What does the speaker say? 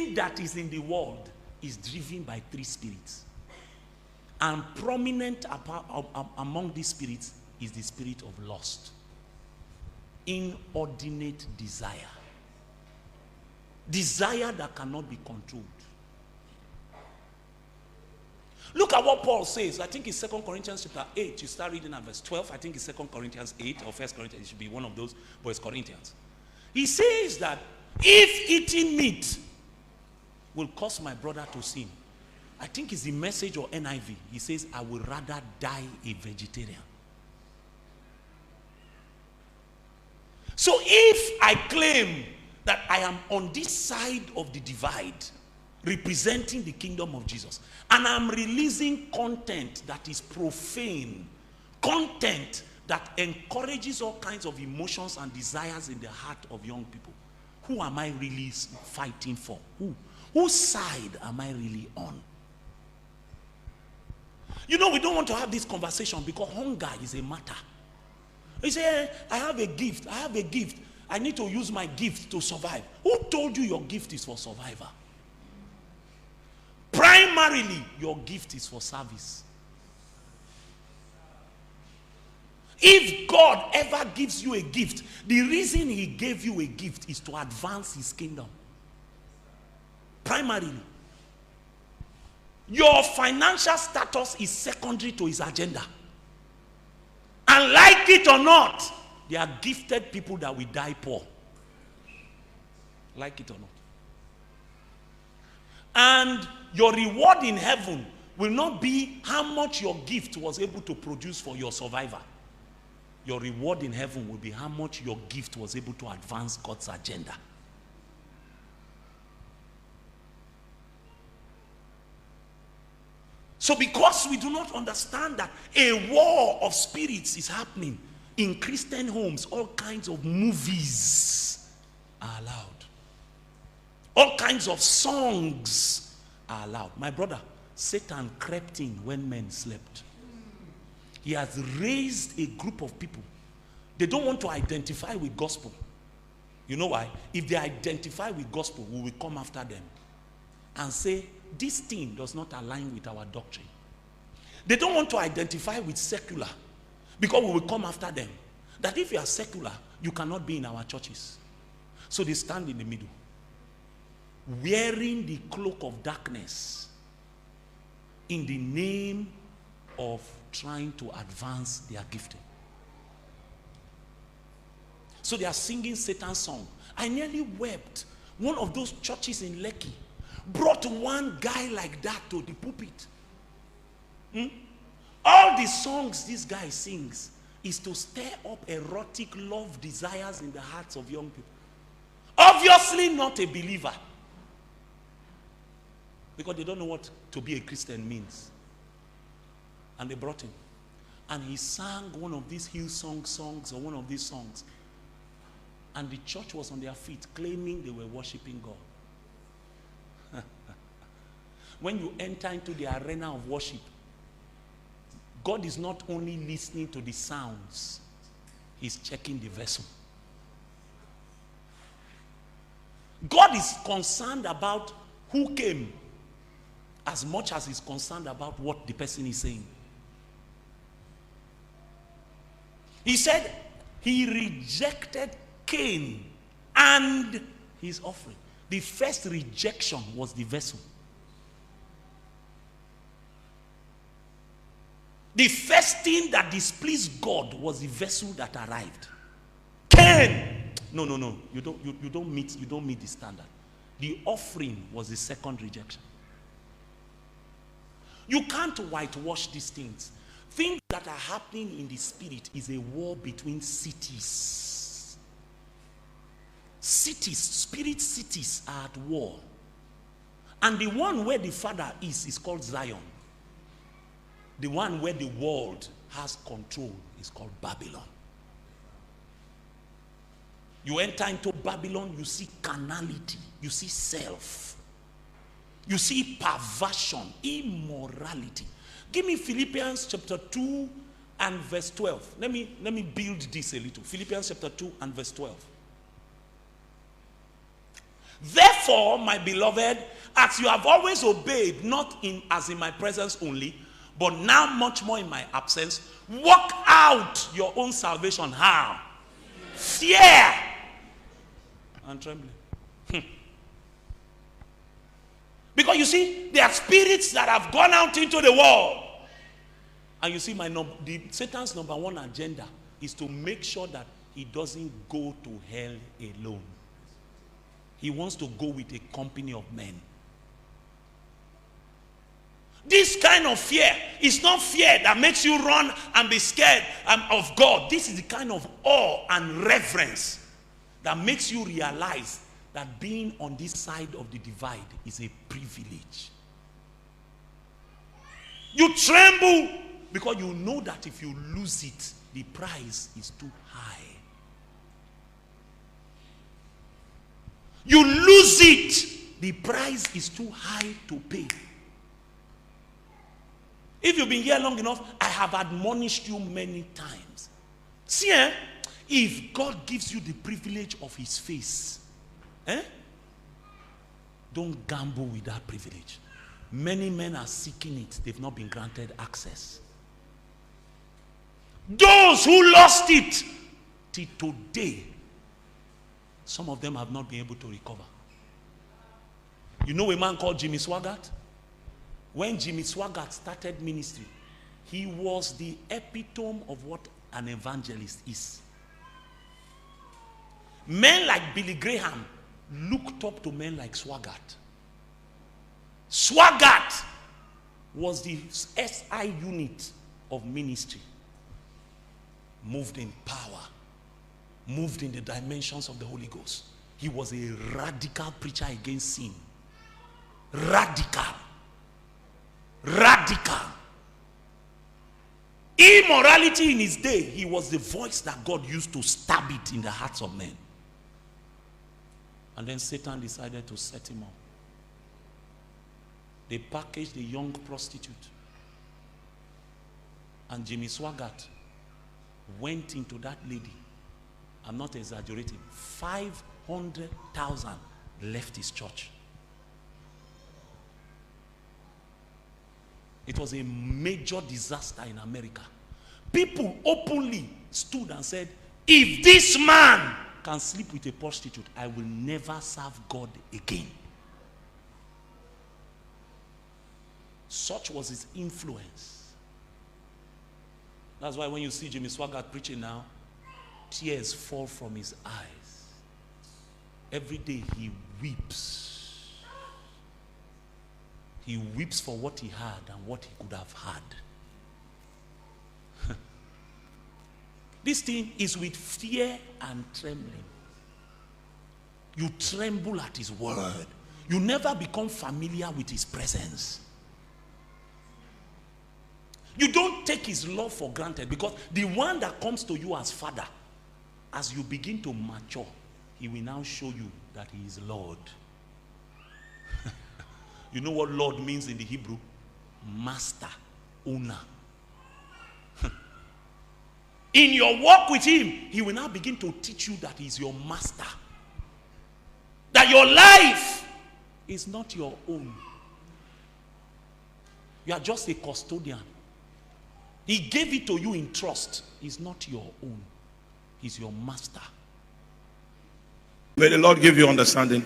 everything that is in the world is driven by three spirits. And prominent among these spirits is the spirit of lust. Inordinate desire. Desire that cannot be controlled. Look at what Paul says. I think it's 2 Corinthians chapter 8. You start reading at verse 12. I think it's 2 Corinthians 8 or 1 Corinthians. It should be one of those, but it's Corinthians. He says that if eating meat will cause my brother to sin, I think it's the Message or NIV. He says, I would rather die a vegetarian. So if I claim that I am on this side of the divide, representing the kingdom of Jesus, and I'm releasing content that is profane, content that encourages all kinds of emotions and desires in the heart of young people, who am I really fighting for? Whose side am I really on? You know, we don't want to have this conversation because hunger is a matter. You say, I have a gift. I need to use my gift to survive. Who told you your gift is for survival? Primarily, your gift is for service. If God ever gives you a gift, the reason he gave you a gift is to advance his kingdom. Primarily. Your financial status is secondary to his agenda. And like it or not, there are gifted people that will die poor. Like it or not. And your reward in heaven will not be how much your gift was able to produce for your survivor. Your reward in heaven will be how much your gift was able to advance God's agenda. So because we do not understand that a war of spirits is happening in Christian homes, all kinds of movies are allowed. All kinds of songs are allowed. My brother, Satan crept in when men slept. He has raised a group of people. They don't want to identify with gospel. You know why? If they identify with gospel, we will come after them and say, this thing does not align with our doctrine. They don't want to identify with secular because we will come after them. That if you are secular, you cannot be in our churches. So they stand in the middle, wearing the cloak of darkness in the name of trying to advance their gifting. So they are singing Satan's song. I nearly wept. One of those churches in Lekki brought one guy like that to the pulpit. All the songs this guy sings is to stir up erotic love desires in the hearts of young people. Obviously not a believer. Because they don't know what to be a Christian means. And they brought him. And he sang one of these Hillsong songs or one of these songs. And the church was on their feet claiming they were worshiping God. When you enter into the arena of worship, God is not only listening to the sounds, he's checking the vessel. God is concerned about who came as much as he's concerned about what the person is saying. He said he rejected Cain and his offering. The first rejection was the vessel. The first thing that displeased God was the vessel that arrived. Cain! No. You don't meet the standard. The offering was the second rejection. You can't whitewash these things. Things that are happening in the spirit is a war between cities. Spirit cities are at war. And the one where the Father is called Zion. The one where the world has control is called Babylon. You enter into Babylon, you see carnality, you see self, you see perversion, immorality. Give me Philippians chapter 2 and verse 12. Let me build this a little. Philippians chapter 2 and verse 12. Therefore, Therefore, my beloved, as you have always obeyed, not as in my presence only, but now much more in my absence, work out your own salvation. How? Fear and trembling. Because you see, there are spirits that have gone out into the world. And you see, Satan's number one agenda is to make sure that he doesn't go to hell alone. He wants to go with a company of men. This kind of fear is not fear that makes you run and be scared of God. This is the kind of awe and reverence that makes you realize that being on this side of the divide is a privilege. You tremble because you know that if you lose it, the price is too high. You lose it, the price is too high to pay. If you've been here long enough, I have admonished you many times. See, if God gives you the privilege of his face, don't gamble with that privilege. Many men are seeking it. They've not been granted access. Those who lost it till today, some of them have not been able to recover. You know a man called Jimmy Swaggart? When Jimmy Swaggart started ministry, he was the epitome of what an evangelist is. Men like Billy Graham looked up to men like Swaggart. Swaggart was the SI unit of ministry. Moved in power. Moved in the dimensions of the Holy Ghost. He was a radical preacher against sin. Radical. Radical. Immorality in his day, he was the voice that God used to stab it in the hearts of men. And then Satan decided to set him up. They packaged a young prostitute. And Jimmy Swaggart went into that lady. I'm not exaggerating. 500,000 left his church. It was a major disaster in America. People openly stood and said, if this man can sleep with a prostitute, I will never serve God again. Such was his influence. That's why when you see Jimmy Swaggart preaching now, tears fall from his eyes. Every day he weeps. He weeps for what he had and what he could have had. This thing is with fear and trembling. You tremble at his word. You never become familiar with his presence. You don't take his love for granted, because the one that comes to you as Father, as you begin to mature, he will now show you that he is Lord. You know what Lord means in the Hebrew? Master, owner. In your walk with him, he will now begin to teach you that he is your master. That your life is not your own. You are just a custodian. He gave it to you in trust. It's not your own. He's your master. May the Lord give you understanding.